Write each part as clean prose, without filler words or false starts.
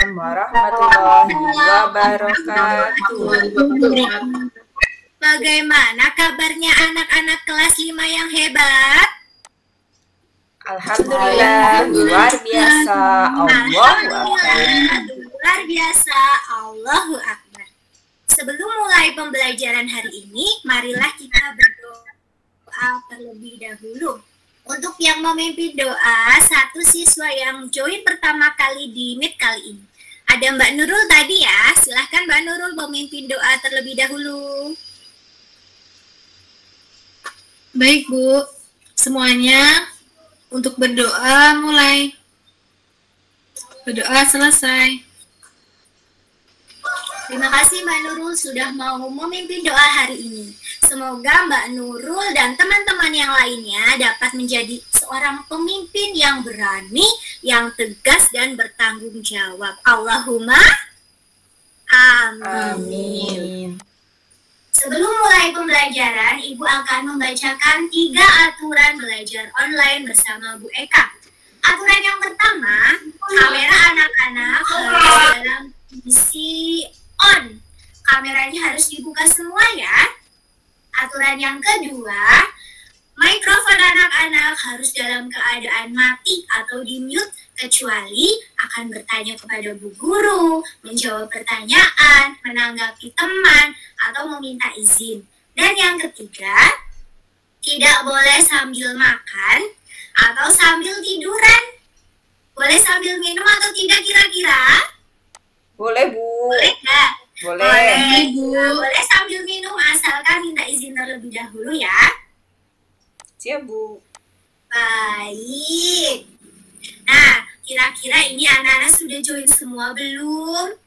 Waalaikumsalam warahmatullahi wabarakatuh. Bagaimana kabarnya anak-anak kelas 5 yang hebat? Alhamdulillah, luar biasa. Allahu Akbar. Luar biasa. Allahu Akbar. Sebelum mulai pembelajaran hari ini, marilah kita berdoa terlebih dahulu. Untuk yang memimpin doa, satu siswa yang join pertama kali di Meet kali ini. Ada Mbak Nurul tadi ya, silahkan Mbak Nurul memimpin doa terlebih dahulu. Baik Bu, semuanya untuk berdoa mulai. Berdoa selesai. Terima kasih Mbak Nurul sudah mau memimpin doa hari ini. Semoga Mbak Nurul dan teman-teman yang lainnya dapat menjadi seorang pemimpin yang berani, yang tegas dan bertanggung jawab. Allahumma amin. Sebelum mulai pembelajaran, Ibu akan membacakan 3 aturan belajar online bersama Bu Eka. Aturan yang pertama, kamera anak-anak harus dalam kondisi on. Kameranya harus dibuka semua ya. Aturan yang kedua, mikrofon anak-anak harus dalam keadaan mati atau di mute kecuali akan bertanya kepada Bu Guru, menjawab pertanyaan, menanggapi teman, atau meminta izin. Dan yang ketiga, tidak boleh sambil makan atau sambil tiduran. Boleh sambil minum atau tidak kira-kira? Boleh, Bu. Boleh nggak? Boleh. Boleh sambil minum asalkan minta izin terlebih dahulu ya. Siap, Bu. Baik. Nah, kira-kira ini anak-anak sudah join semua belum?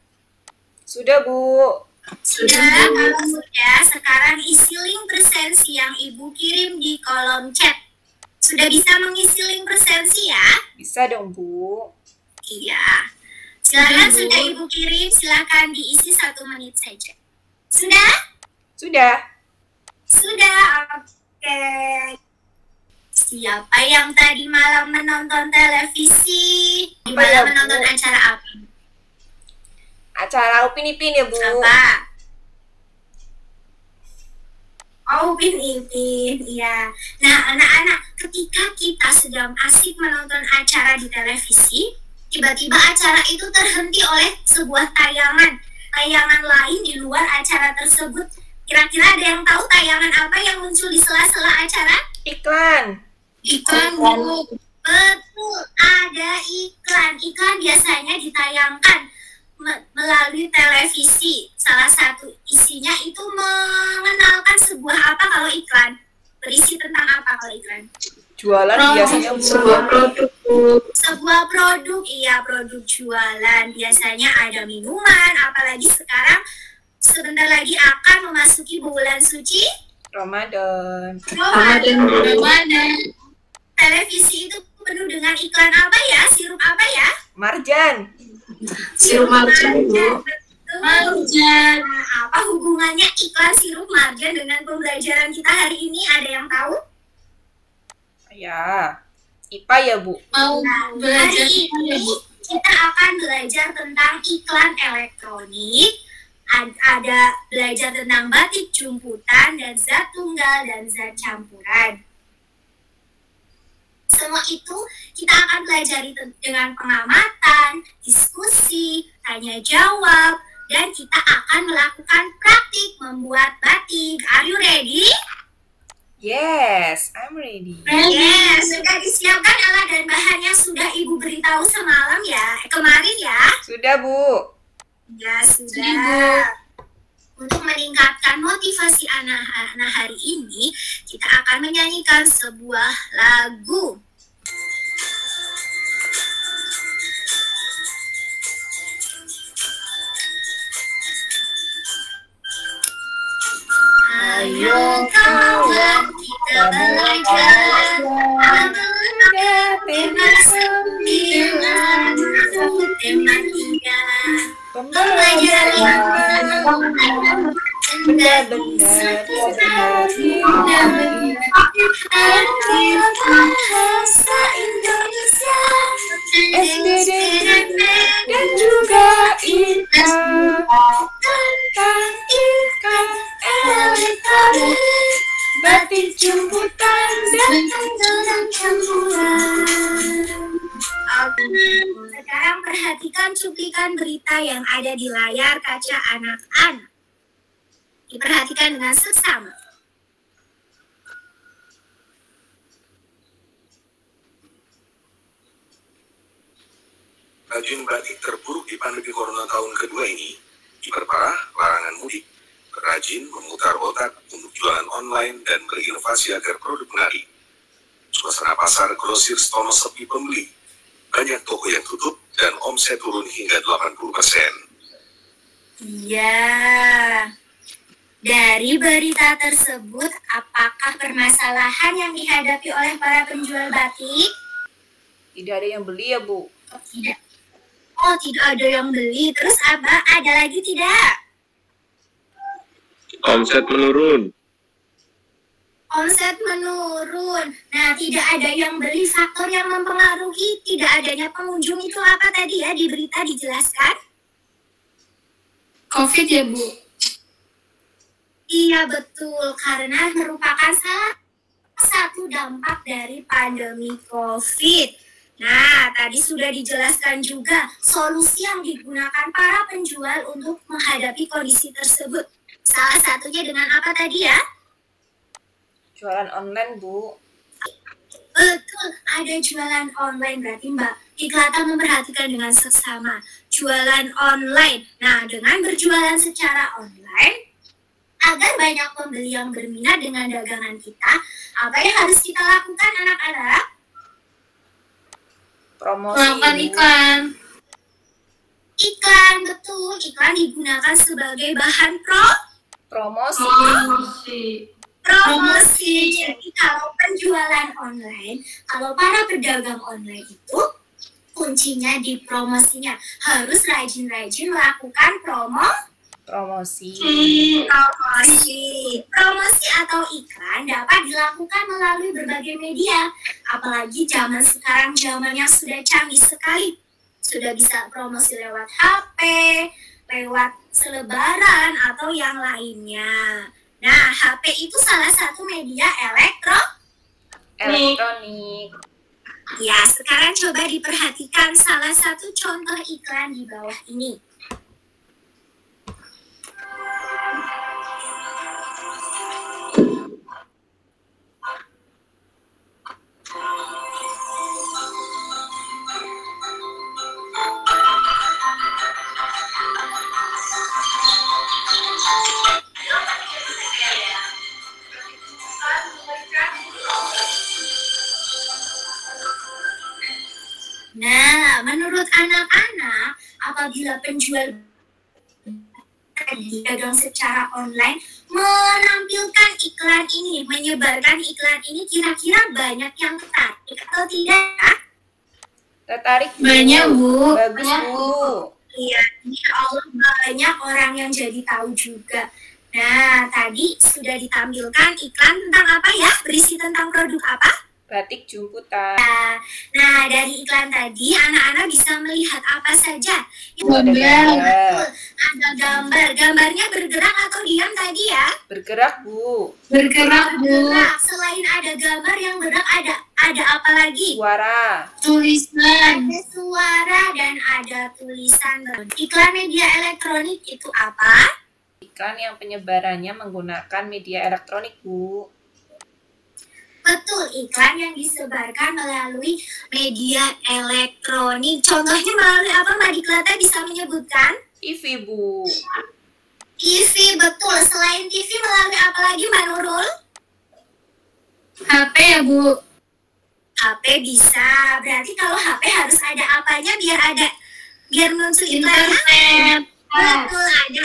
Sudah, Bu. Sudah, kalau sudah, sekarang isi link presensi yang Ibu kirim di kolom chat. Sudah bisa mengisi link presensi ya? Bisa dong, Bu. Iya. Silakan sudah Ibu kirim, silakan diisi 1 menit saja. Sudah? Sudah. Sudah, oke. Siapa yang tadi malam menonton televisi? Di malam menonton acara apa? Acara Upin Ipin ya, Bu. Apa? Oh, Upin Ipin, iya. Nah, anak-anak, ketika kita sedang asik menonton acara di televisi, tiba-tiba acara itu terhenti oleh sebuah tayangan lain di luar acara tersebut. Kira-kira ada yang tahu tayangan apa yang muncul di sela-sela acara? Iklan. Iklan Bu. Betul, ada iklan. Iklan biasanya ditayangkan melalui televisi. Salah satu isinya itu mengenalkan sebuah apa kalau iklan? Berisi tentang apa kalau iklan? Jualan biasanya, Bu. Sebuah produk, iya, produk jualan. Biasanya ada minuman, apalagi sekarang sebentar lagi akan memasuki bulan suci Ramadan. Televisi itu penuh dengan iklan apa ya? Sirup apa ya? Marjan. Sirup marjan. Marjan. Nah, apa hubungannya iklan sirup marjan dengan pembelajaran kita hari ini? Ada yang tahu? Ya. IPA ya, Bu. Mau belajar Hari ini kita akan belajar tentang iklan elektronik. Ada belajar tentang batik jumputan dan zat tunggal dan zat campuran. Semua itu kita akan pelajari dengan pengamatan, diskusi, tanya jawab, dan kita akan melakukan praktik membuat batik. Are you ready? Yes, I'm ready. Yes, sudah disiapkan alat dan bahan yang sudah Ibu beritahu semalam ya, kemarin ya? Sudah, Bu. Ya, sudah. Untuk meningkatkan motivasi anak-anak hari ini, kita akan menyanyikan sebuah lagu. Ayo kawan, kita belajar mengenal tema 9, tema 3. Pembelajaran benar-benar arti bahasa Indonesia, SDDP dan juga perhatikan berita yang ada di layar kaca anak-anak. Diperhatikan dengan seksama. Rajin batik terburuk di pandemi corona tahun kedua ini diperparah larangan mudik. Rajin memutar otak untuk jualan online dan berinovasi agar produk menarik. Suasana pasar grosir Stono sepi pembeli. Banyak toko yang tutup dan omset turun hingga 80%. Iya. Dari berita tersebut, apakah permasalahan yang dihadapi oleh para penjual batik? Tidak ada yang beli ya, Bu. Oh, tidak. Oh, tidak ada yang beli. Terus apa? Ada lagi tidak? Omset menurun. Omset menurun. Nah, tidak ada yang beli. Faktor yang mempengaruhi tidak adanya pengunjung itu apa tadi ya di berita dijelaskan? COVID ya, Bu? Iya, betul. Karena merupakan salah satu dampak dari pandemi COVID. Nah, tadi sudah dijelaskan juga solusi yang digunakan para penjual untuk menghadapi kondisi tersebut. Salah satunya dengan apa tadi ya? Jualan online, Bu. Betul, ada jualan online berarti Mbak Iklata memperhatikan dengan seksama. Jualan online. Nah, dengan berjualan secara online, agar banyak pembeli yang berminat dengan dagangan kita, apa yang harus kita lakukan anak-anak? Promosi, Melakukan Bu. iklan. Iklan, betul. Iklan digunakan sebagai bahan Promosi. promosi. Jadi kalau penjualan online, kalau para pedagang online itu kuncinya di promosinya. Harus rajin-rajin melakukan Promosi. Promosi atau iklan dapat dilakukan melalui berbagai media. Apalagi zaman sekarang zamannya sudah canggih sekali. Sudah bisa promosi lewat HP, lewat selebaran atau yang lainnya. Nah, HP itu salah satu media Elektronik. Ya, sekarang coba diperhatikan salah satu contoh iklan di bawah ini. Nah, menurut anak-anak, apabila penjual dagang secara online menampilkan iklan ini, menyebarkan iklan ini, kira-kira banyak yang tertarik atau tidak? Tertarik, Bu. Banyak, Bu. Bagus, Bu. Iya, insya Allah banyak orang yang jadi tahu juga. Nah, tadi sudah ditampilkan iklan tentang apa ya? Berisi tentang produk apa? Batik jumputan. Nah, dari iklan tadi anak-anak bisa melihat apa saja. Ada gambar. Ada gambar. Gambarnya bergerak atau diam tadi ya? Bergerak, Bu. Bergerak, Bu. Bergerak. Selain ada gambar yang bergerak, ada apa lagi? Suara. Tulisan. Ada suara dan ada tulisan. Iklan media elektronik itu apa? Iklan yang penyebarannya menggunakan media elektronik, Bu. Betul, iklan yang disebarkan melalui media elektronik. Contohnya melalui apa, Mbak Diklata bisa menyebutkan? TV, Bu. TV, betul. Selain TV melalui apa lagi, Mbak Nurul? HP ya, Bu? HP bisa. Berarti kalau HP harus ada apanya biar muncul iklannya? Internet. Betul, ada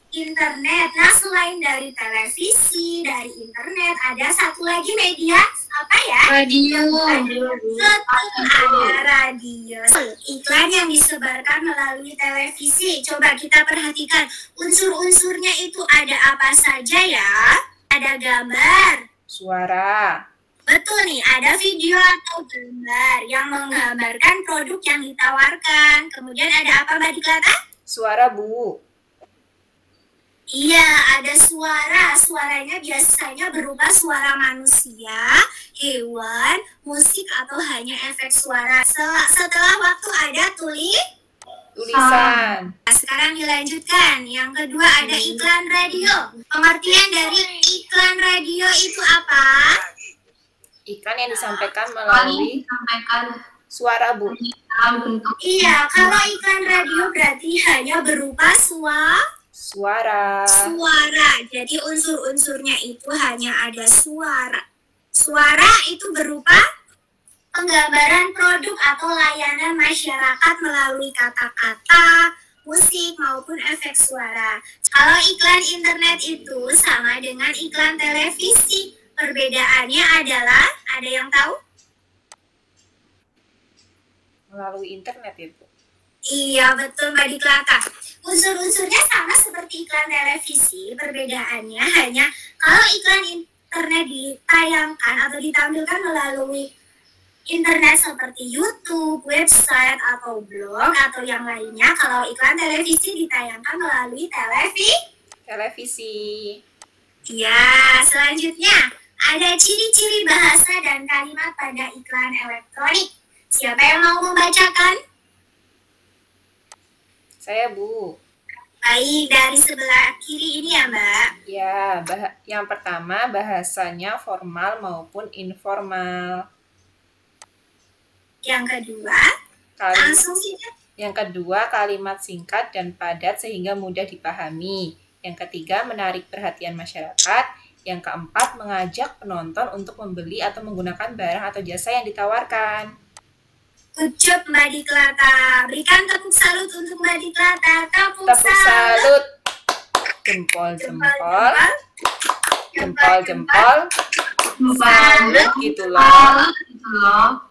internet. Nah, selain dari televisi, dari internet, ada satu lagi media apa ya? Radio. Betul, ada radio. Iklan yang disebarkan melalui televisi. Coba kita perhatikan unsur-unsurnya itu ada apa saja ya? Ada gambar. Suara. Betul nih, ada video atau gambar yang menggambarkan produk yang ditawarkan. Kemudian ada apa, Mbak Diklata? Suara, Bu. Iya, ada suara. Suaranya biasanya berupa suara manusia, hewan, musik, atau hanya efek suara. Setelah waktu ada Tulisan. Nah, sekarang dilanjutkan. Yang kedua ada iklan radio. Pengertian dari iklan radio itu apa? Iklan yang disampaikan melalui Sampaikan suara, Bu. dalam bentuk Iya, kalau iklan radio berarti hanya berupa Suara. Jadi unsur-unsurnya itu hanya ada suara. Suara itu berupa penggambaran produk atau layanan masyarakat melalui kata-kata, musik, maupun efek suara. Kalau iklan internet itu sama dengan iklan televisi. Perbedaannya adalah, ada yang tahu? Melalui internet ya, Bu. Iya, betul Mbak Diklata. Unsur-unsurnya sama seperti iklan televisi, perbedaannya hanya kalau iklan internet ditayangkan atau ditampilkan melalui internet seperti YouTube, website, atau blog, atau yang lainnya. Kalau iklan televisi ditayangkan melalui Televisi. Ya, selanjutnya ada ciri-ciri bahasa dan kalimat pada iklan elektronik. Siapa yang mau membacakan? Saya, Bu. Baik, dari sebelah kiri ini ya, Mbak. Ya, yang pertama bahasanya formal maupun informal. Yang kedua, langsung saja. Yang kedua, kalimat singkat dan padat sehingga mudah dipahami. Yang ketiga, menarik perhatian masyarakat. Yang keempat, mengajak penonton untuk membeli atau menggunakan barang atau jasa yang ditawarkan. Good job Mbak Diklata. Berikan tepuk salut untuk Mbak Diklata. Tepuk salut. Jempol-jempol. Jempol-jempol. Salut gitu loh.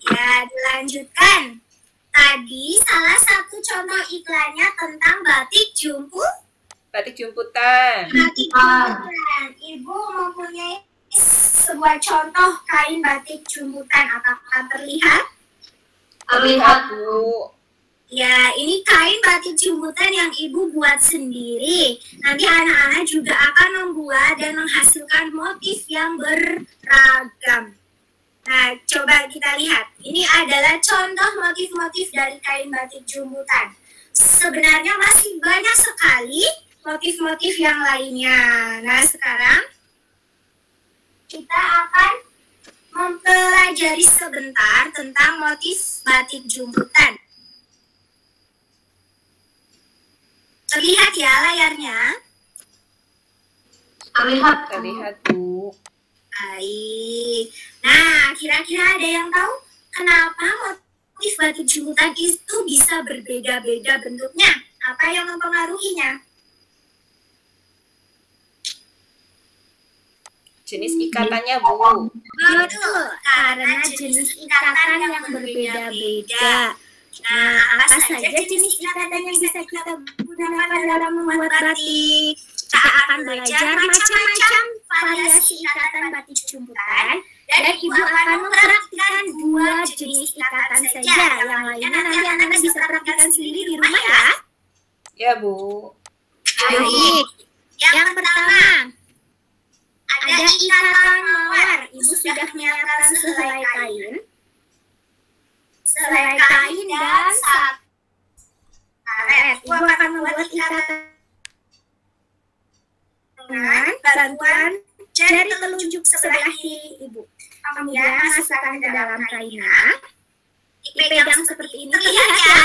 Ya, dilanjutkan. Tadi salah satu contoh iklannya tentang batik jumputan. Batik jumputan. Ibu mempunyai sebuah contoh kain batik jumputan. Apakah terlihat? Terlihat, Bu. Ya, ini kain batik jumputan yang Ibu buat sendiri. Nanti anak-anak juga akan membuat dan menghasilkan motif yang beragam. Nah, coba kita lihat. Ini adalah contoh motif-motif dari kain batik jumputan. Sebenarnya masih banyak sekali motif-motif yang lainnya. Nah, sekarang kita akan mempelajari sebentar tentang motif batik jumputan. Terlihat ya layarnya? Terlihat, Bu. Baik. Nah, kira-kira ada yang tahu kenapa motif batik jumputan itu bisa berbeda-beda bentuknya? Apa yang mempengaruhinya? Jenis ikatannya, Bu. Betul, karena jenis ikatan yang berbeda-beda. Nah, apa saja jenis ikatan yang bisa kita gunakan dalam membuat batik? Kita akan belajar macam-macam variasi ikatan batik jumputan, dan Ibu akan mempraktikkan 2 jenis ikatan saja. Yang lainnya nanti anak-anak bisa praktikkan sendiri di rumah ya. Ya, Bu. Baik. Yang pertama, ada ikatan mawar. Ibu sudah menyiapkan sehelai kain dan karet. Ibu akan membuat ikatan dengan bantuan jari telunjuk sebelah kiri Ibu. Kemudian masukkan ke dalam kainnya. Dipegang seperti ini. Terlihat ya?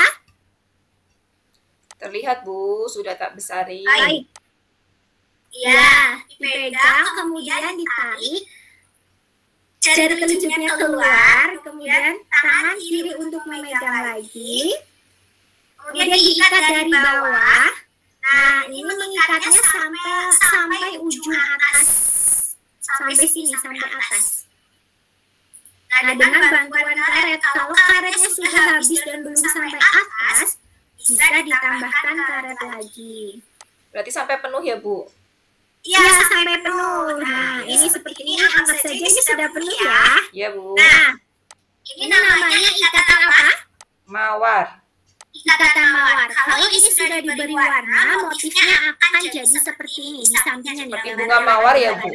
Terlihat, Bu. Sudah tak besarin. Baik. Ya, dipegang, kemudian ditarik, jari telunjuknya keluar, kemudian tangan kiri untuk memegang lagi, kemudian diikat dari bawah. Nah, ini mengikatnya sampai ujung atas, sampai sini, sampai atas. Nah, dengan bantuan karet, kalau karetnya sudah habis dan belum sampai atas, bisa ditambahkan karet lagi. Berarti sampai penuh ya, Bu? Iya, sampai penuh. Nah, ini seperti ini, anggap saja ini sudah penuh ya. Iya, Bu. Nah, ini namanya ikatan apa? Mawar. Ikatan mawar. Kalau ini sudah diberi warna, motifnya akan jadi seperti ini di sampingnya nih. Seperti bunga mawar ya, Bu?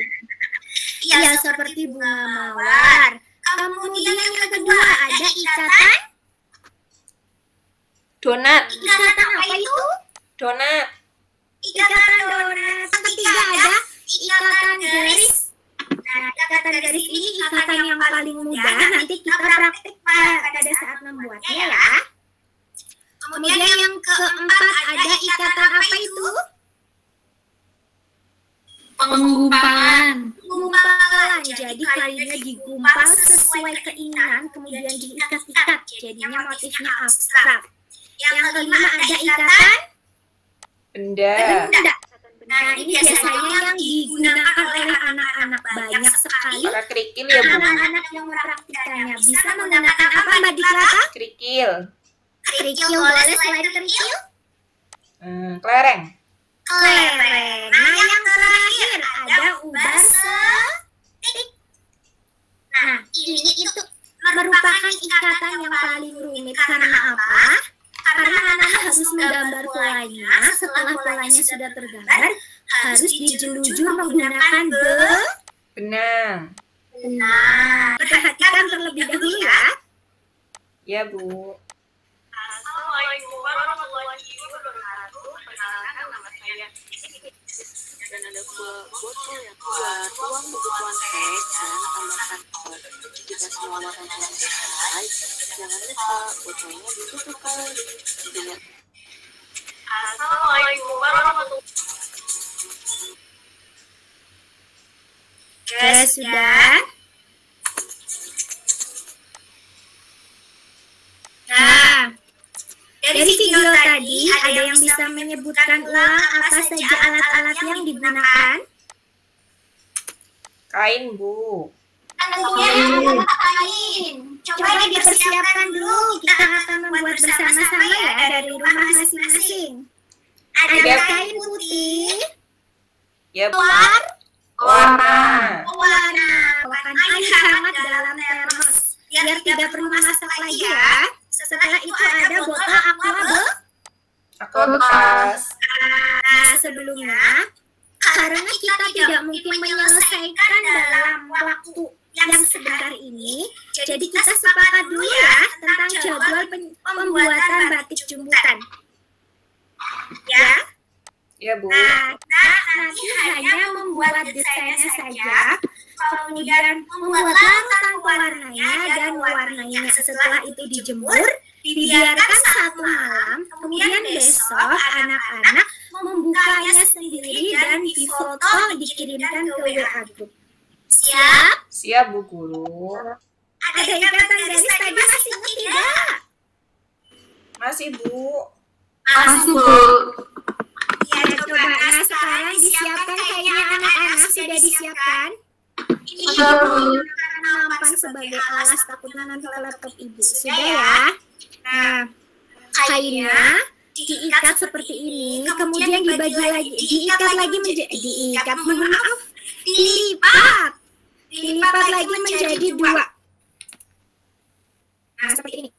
Iya, seperti bunga mawar. Kemudian yang kedua ada ikatan Donat. Ikatan apa itu? Donat. Ikatan donat. Yang ketiga ada ikatan garis. Nah, ikatan garis ini ikatan yang paling mudah. Nanti kita praktik pada saat membuatnya ya. Kemudian yang keempat ada ikatan apa itu? Penggumpalan. Gumpalan. Jadi kainnya digumpal sesuai keinginan, kemudian diikat-ikat. Jadinya motifnya abstrak. Yang kelima ada ikatan Benda. benda. Nah, ini biasanya yang digunakan oleh anak-anak banyak sekali. Pakai kerikil ya, Bu? Anak-anak yang mempraktikkannya bisa menggunakan apa, Mbak Dika? Kerikil. Kerikil boleh, selain kerikil? Kelereng. Kelereng. Nah, yang terakhir ada ubar setik. Nah, ini itu merupakan ikatan yang paling rumit. Karena apa? Karena anak harus menggambar polanya. Setelah polanya sudah tergambar, harus dijelujur menggunakan Benang. benang. Perhatikan terlebih dahulu ya. Ya, Bu. Assalamualaikum warahmatullahi wabarakatuh. Perkenalkan nama saya dan ada botol yang buat uang kebutuhan teks dan tambahkan kod. Jika semua warna selesai, jangan lupa botolnya ditutup kembali dengan Assalamualaikum warahmatullahi wabarakatuh. Oke, sudah. Nah, dari video tadi ada yang bisa menyebutkan ulang apa saja alat-alat yang digunakan? Kain, Bu. Tentunya kain. Coba dipersiapkan dulu. Kita akan membuat bersama-sama ya dari rumah masing-masing. Ada kain putih, Ya, Bu. warna, Warna. tuangkan air hangat dalam termos biar tidak perlu masak lagi ya. Setelah itu ada botol aqua Bekas. Nah, sebelumnya karena kita tidak mungkin menyelesaikan dalam waktu yang sebentar ini, jadi kita sepakat dulu ya tentang jadwal pembuatan batik jumbutan. Ya. Ya, Bu. Nah, nanti hanya membuat desainnya saja, kemudian membuat larutan pewarnanya dan mewarnainya. Setelah itu dijemur, dibiarkan 1 malam, kemudian besok anak-anak membukanya sendiri dan difoto dikirimkan ke WA group. Siap? Siap, Bu Guru. Ada ikatan garis tadi masih ingat tidak? Masih, Bu. Masuk, Bu. Ya, coba. Nah, sekarang disiapkan kainnya anak-anak. Sudah disiapkan? Ini nampan sebagai alas, takutnya nanti ke laptop ibu. Sudah ya? Nah, kainnya diikat seperti ini, kemudian dibagi lagi, dilipat lagi menjadi 2. Nah, seperti ini.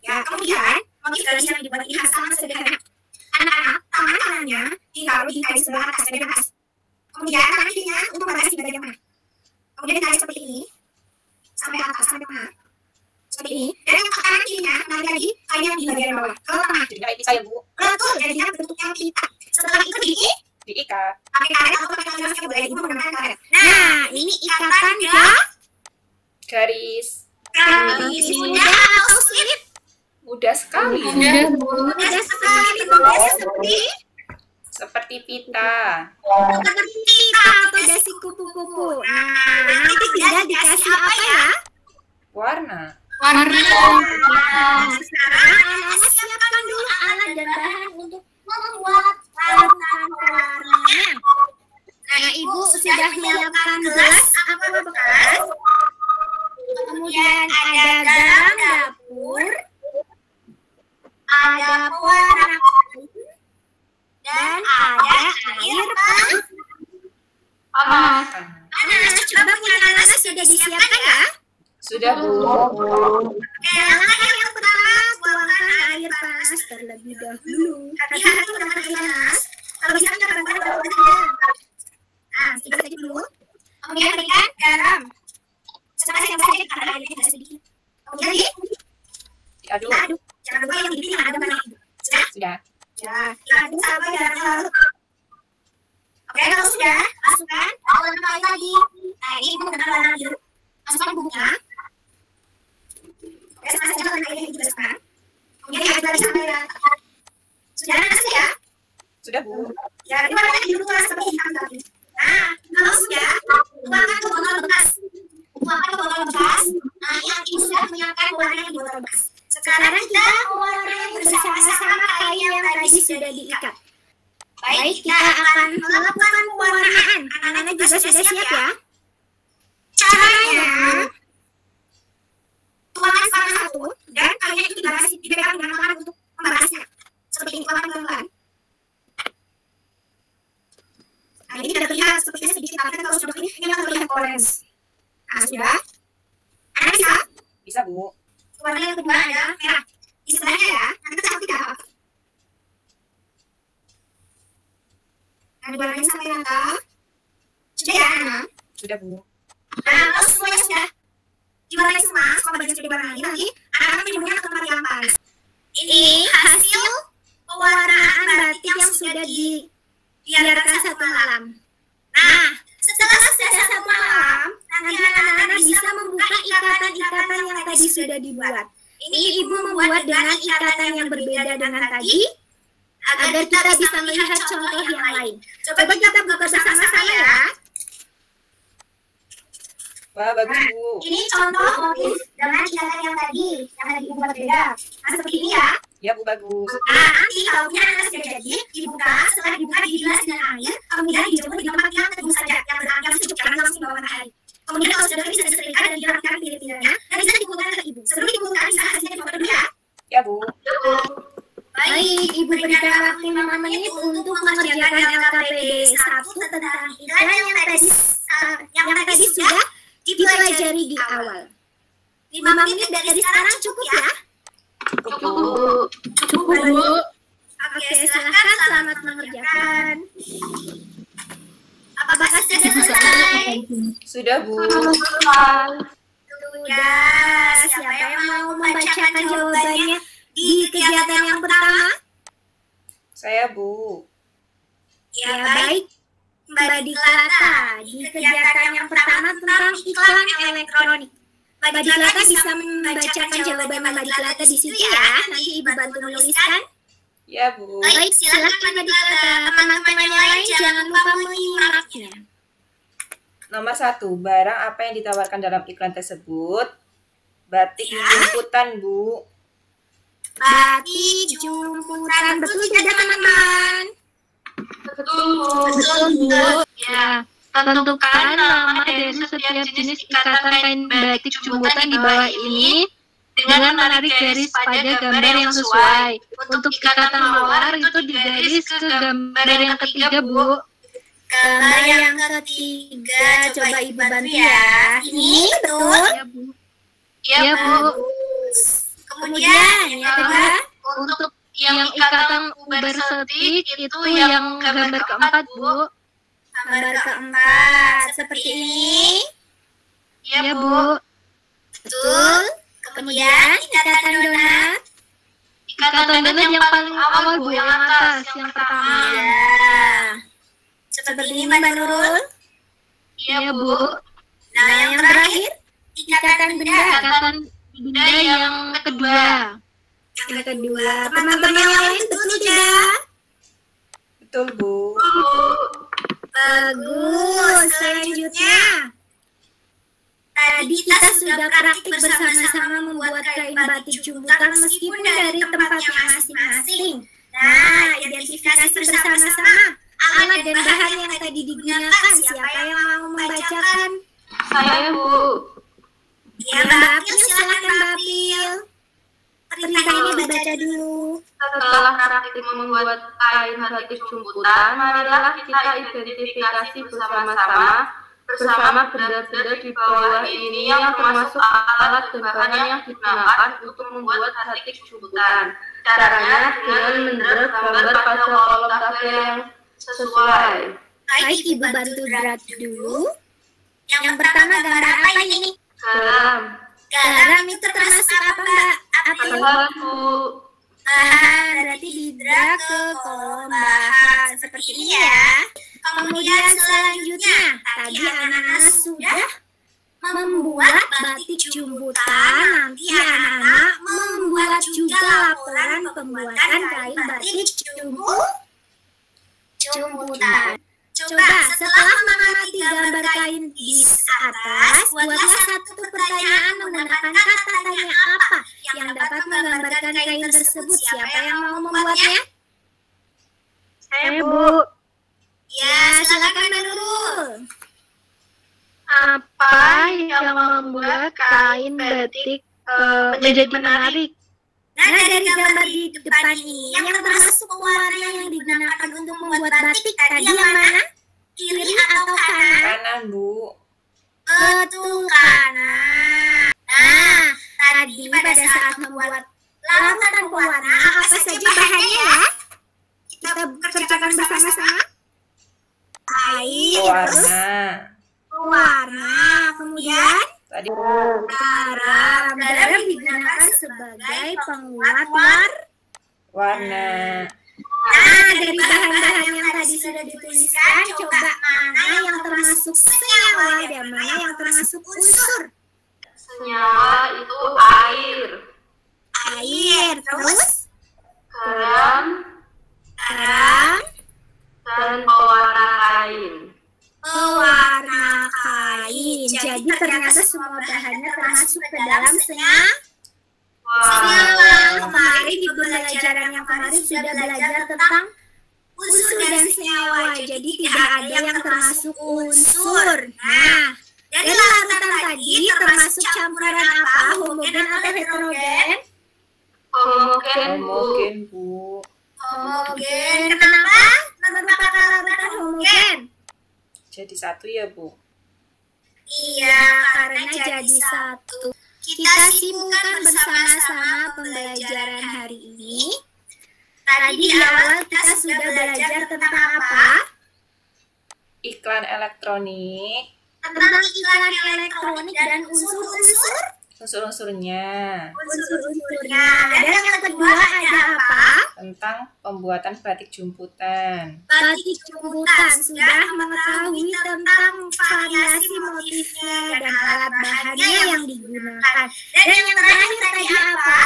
Ya, kemudian motif garis yang dibuat ini sangat sederhana. Anak-anak, tangan kanannya ditaruh di garis sebelah atas bagian atas. Kemudian tangan kirinya untuk membatasi di bagian tengah. Kemudian ditarik seperti ini sampai atas, sampai tengah. Seperti ini. Dan yang kanan kirinya narik lagi kainnya di bagian bawah ke tengah. Jadi kayak pisah ya, Bu. Betul, jadinya bentuknya pita. Setelah itu Diikat. pakai karet atau pakai garis yang boleh ibu menggunakan karet. Nah, ini ikatan Garis. garis. Mudah atau sulit? Mudah sekali. Udah, Bu. Mudah sekali. Bentuknya Seperti pita. seperti pita atau dasi kupu-kupu. Nah, nanti tinggal dikasih apa ya? Warna. Warna. Nah, sekarang anak-anak siapkan dulu alat dan bahan untuk membuat larutan pewarnanya. Nah, ibu sudah menyiapkan gelas aqua bekas. Kemudian ada garam dapur, ada pewarna kain, dan ada air panas. Coba punya anak sudah disiapkan ya? Sudah, Bu. Langkah yang pertama, tuangkan air panas terlebih dahulu. Hati-hati dengan air panas. Kalau bisa kan bantuan kalau tidak. Nah, sedikit saja dulu. Kemudian berikan garam. Setelah saya saja karena airnya tidak sedikit. Kemudian Diaduk. diaduk. Jangan lupa yang dipilih ada gambarnya Ibu. Sudah? Sudah. Ya, ibu sampai jarak. Oke, kalau sudah, masukkan. Ulang kali lagi. Nah, ini Ibu menggunakan warna biru. Masukkan bubuknya. Oke, sekarang saya akan airnya juga sekarang. Kemudian diaduk lagi sampai rata. Sudah ada nasi ya? Sudah, Bu. Ya, ini warnanya biru tua seperti hitam tadi. Nah, kalau sudah, tuangkan ke botol bekas. Tuangkan ke botol bekas. Nah, yang Ibu sudah menyiapkan warnanya di botol bekas. Sekarang kita mewarnai bersama-sama kain yang tadi sudah diikat. Baik, kita akan melakukan pewarnaan. Anak-anak juga sudah siap ya? Caranya, tuangkan warna satu dan kainnya itu dipegang dengan tangan untuk membatasnya. Seperti ini, tuangkan pelan-pelan. Nah, ini tidak terlihat sepertinya sedikit, tapi kalau sudah ini akan terlihat orange. Nah, sudah? Anak bisa? Bisa, Bu. Warna yang kedua adalah merah. Di sebelahnya ya, nanti kita tidak apa. Nah, diwarnai sampai rata. Sudah ya, anak? Sudah, Bu. Nah, kalau semuanya sudah diwarnai semua bagian sudah diwarnai, nanti anak-anak menjemurnya ke tempat yang panas. Ini hasil pewarnaan batik yang sudah dibiarkan 1 malam. Nah, setelah selesai 1 malam, nanti anak-anak bisa membuka ikatan-ikatan yang tadi sudah dibuat. Ini Ibu membuat dengan ikatan yang berbeda dengan tadi, agar kita bisa melihat contoh yang lain. Coba kita buka bersama-sama ya. Wah, bagus, Bu. Ini contoh motif dengan ikatan yang tadi Ibu buat berbeda. Nah, seperti ini ya. Ya, Bu, bagus. Nah, nanti kalau punya anak sudah jadi, dibuka, setelah dibuka dibilas dengan air, kemudian dijemur di tempat yang teduh saja, yang sejuk, jangan langsung di bawah matahari. Kemudian kalau sudah bisa disetrika dan dirapikan pinggir-pinggirnya, dan bisa dikumpulkan ke Ibu. Sebelum dikumpulkan, bisa hasilnya difoto dulu ya. Ya, Bu. Baik, Ibu berikan waktu 5 menit untuk mengerjakan LKPD 1 tentang iklan yang tadi sudah dipelajari di awal. 5 menit dari sekarang cukup ya? Cukup, Bu. Oke, silakan selamat mengerjakan. Apakah sudah selesai? Sudah, Bu. Sudah. Siapa yang mau membacakan jawabannya di kegiatan yang pertama? Saya, Bu. Ya, baik. Mbak Diklata, di kegiatan yang pertama tentang iklan elektronik. Mbak Diklata bisa membacakan jawaban Mbak Diklata di situ ya. Nanti Ibu bantu menuliskan. Ya, Bu. Baik, silakan Mbak Diklata. Teman-teman yang lain jangan lupa menyimaknya. Nomor 1, barang apa yang ditawarkan dalam iklan tersebut? Batik jumputan, Bu. Batik jumputan, betul tidak teman-teman? Betul, Bu. Ya, tentukan nama dari setiap jenis ikatan kain batik jumputan di bawah ini dengan menarik garis pada gambar yang sesuai. Untuk ikatan mawar itu digaris ke gambar yang ketiga, Bu. Gambar yang ketiga, coba Ibu bantu ya. Ini betul? Ya, Bu. Ya, Bu. Kemudian yang kedua, Untuk yang ikatan ubar setik itu yang gambar keempat, Bu. gambar keempat seperti ini. Ya, Bu. Betul. Kemudian ikatan donat. Ikatan donat yang paling awal, Bu, yang atas, yang pertama. Ya. Seperti ini Mbak Nurul. Ya, Bu. Nah, yang terakhir ikatan benda. Ikatan benda yang kedua. Yang kedua, teman-teman yang lain betul tidak? Betul, Bu. Bagus. Selanjutnya, tadi kita sudah praktik bersama-sama membuat kain batik jumputan meskipun dari tempatnya masing-masing. Nah, identifikasi bersama-sama alat dan bahan yang tadi digunakan. Siapa yang mau membacakan? Saya, Bu. Ya, Mbak Apil, silakan Mbak Apil. Perintahnya dibaca dulu. Setelah praktik membuat kain batik jumputan, marilah kita identifikasi bersama benda-benda di bawah ini yang termasuk alat dan bahan yang digunakan untuk membuat batik jumputan. Caranya dengan mendrag gambar pada kolom tabel yang sesuai. Baik, Ibu bantu drag dulu. Yang pertama, gambar apa ini? Garam. Garam itu termasuk apa, Mbak Apil? Bahan, Bu. Berarti didra ke kolom bahan seperti ini ya. Kemudian selanjutnya, tadi anak-anak sudah membuat batik jumputan. Nanti anak-anak membuat juga laporan pembuatan kain batik jumputan. Coba setelah mengamati gambar kain di atas, buatlah satu pertanyaan menggunakan kata tanya apa yang dapat menggambarkan kain tersebut. Siapa yang mau membuatnya? Saya, Bu. Ya, silakan Nurul. Apa yang membuat kain batik menjadi menarik? Nah, dari gambar di depan ini, yang termasuk warna yang digunakan untuk membuat batik tadi yang mana? Kiri atau kanan? Kanan, Bu. Betul, kanan. Nah, tadi pada saat membuat larutan pewarna, apa saja bahannya ya? Kita kerjakan bersama-sama. Air, terus warna, kemudian Tadi garam digunakan sebagai penguat warna. Nah, dari bahan-bahan yang tadi sudah dituliskan, coba mana yang termasuk senyawa dan mana yang termasuk unsur? Senyawa itu air, Air, terus garam, dan pewarna kain. pewarna kain. Jadi ternyata semua bahannya termasuk ke dalam senyawa. Kemarin di pembelajaran yang kemarin sudah belajar tentang unsur dan senyawa. Jadi tidak ada yang termasuk unsur. Nah, dari larutan tadi termasuk campuran apa? Homogen atau heterogen? Homogen, Bu. Homogen, Bu. Homogen. Kenapa merupakan larutan homogen? Jadi satu ya, Bu. Iya, karena jadi satu. Kita simpulkan bersama-sama pembelajaran hari ini. Tadi di awal kita sudah belajar tentang apa? Iklan elektronik, Tentang iklan elektronik dan unsur-unsurnya, unsur-unsurnya. Dan yang kedua ada apa? tentang pembuatan batik jumputan. Batik jumputan, sudah mengetahui tentang variasi motifnya dan alat bahannya yang digunakan. Dan yang terakhir tadi apa?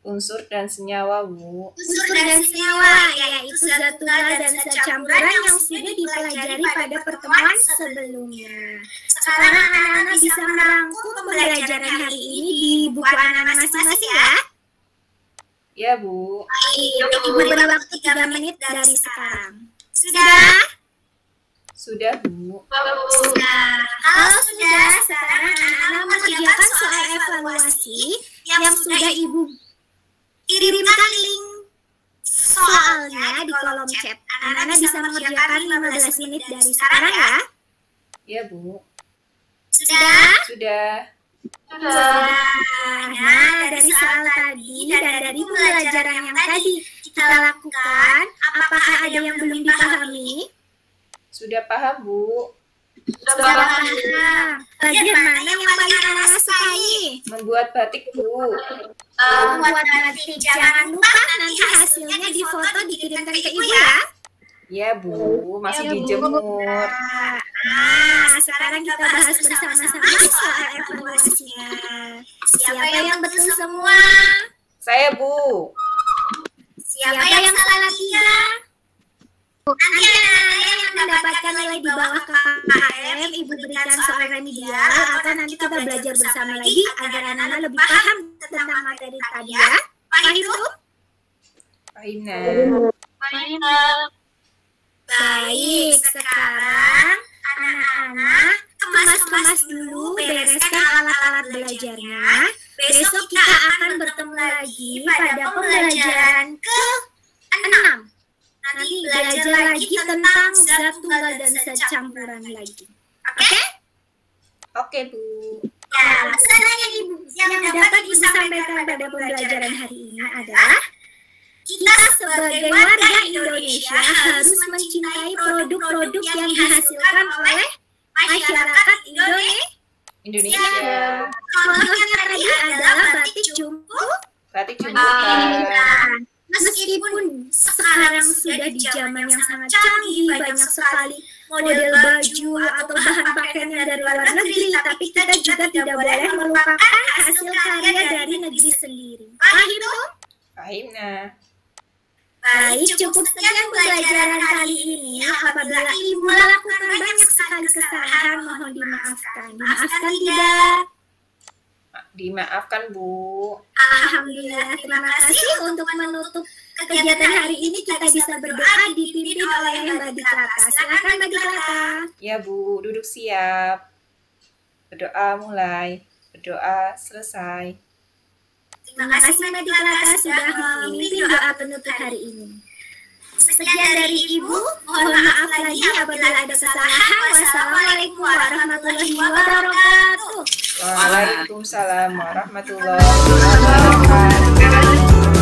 Unsur dan senyawa, Bu. Unsur dan senyawa, yaitu zat tunggal dan zat campuran yang sudah dipelajari pada pertemuan sebelumnya. Sekarang anak-anak bisa merangkum pembelajaran hari ini di buku anak-anak masing-masing ya. Ya, Bu. Ibu beri waktu 3 menit dari sekarang. Sudah? Sudah, Bu. Sudah. Kalau sudah, sekarang anak-anak mengerjakan soal evaluasi yang sudah Ibu kirimkan link soalnya di kolom chat. Anak-anak bisa mengerjakan 15 menit dari sekarang ya. Ya, Bu. Sudah? Sudah. Nah, dari soal tadi dan dari pembelajaran yang tadi kita lakukan, apakah ada yang belum dipahami? Sudah paham, Bu. Sudah paham. Bagian mana yang paling anak-anak sukai? Membuat batik, Bu. Membuat batik. Jangan lupa nanti hasilnya difoto dikirimkan ke Ibu ya. Ya, Bu. Masih dijemur. Nah, sekarang kita bahas bersama-sama soal evaluasinya. Siapa yang betul semua? Saya, Bu. Siapa yang salah 3? Nanti anak-anak yang mendapatkan nilai di bawah KKM, Ibu berikan soal remedial atau nanti kita belajar bersama lagi agar anak-anak lebih paham tentang materi tadi ya. Paham itu? Paham. Baik, sekarang anak-anak kemas-kemas dulu, bereskan alat-alat belajarnya. Besok kita akan bertemu lagi pada pembelajaran ke-6. Nanti belajar lagi tentang zat tunggal dan zat campuran lagi. Oke? Oke, Bu. Ya, pesan yang dapat Ibu sampaikan pada pembelajaran hari ini adalah kita sebagai warga Indonesia harus mencintai produk-produk yang dihasilkan oleh masyarakat Indonesia. Contohnya tadi adalah batik Batik jumputan. Meskipun sekarang sudah di zaman yang sangat canggih, banyak sekali model baju atau bahan pakaian yang dari luar negeri, tapi kita juga tidak boleh melupakan hasil karya dari negeri sendiri. Paham itu? Fahimna. Baik, cukup sekian pembelajaran kali ini. Apabila Ibu melakukan banyak sekali kesalahan, mohon dimaafkan. Dimaafkan tidak? Dimaafkan, Bu. Alhamdulillah, terima kasih. Untuk menutup kegiatan hari ini kita bisa berdoa dipimpin oleh Mbak Diklata. Silakan Mbak Diklata. Ya, Bu, duduk siap. Berdoa mulai. Berdoa selesai. Terima kasih Mbak Diklata sudah memimpin doa penutup hari ini. Sekian dari Ibu, mohon maaf lagi apabila ada kesalahan. Wassalamualaikum warahmatullahi wabarakatuh. Waalaikumsalam warahmatullahi wabarakatuh.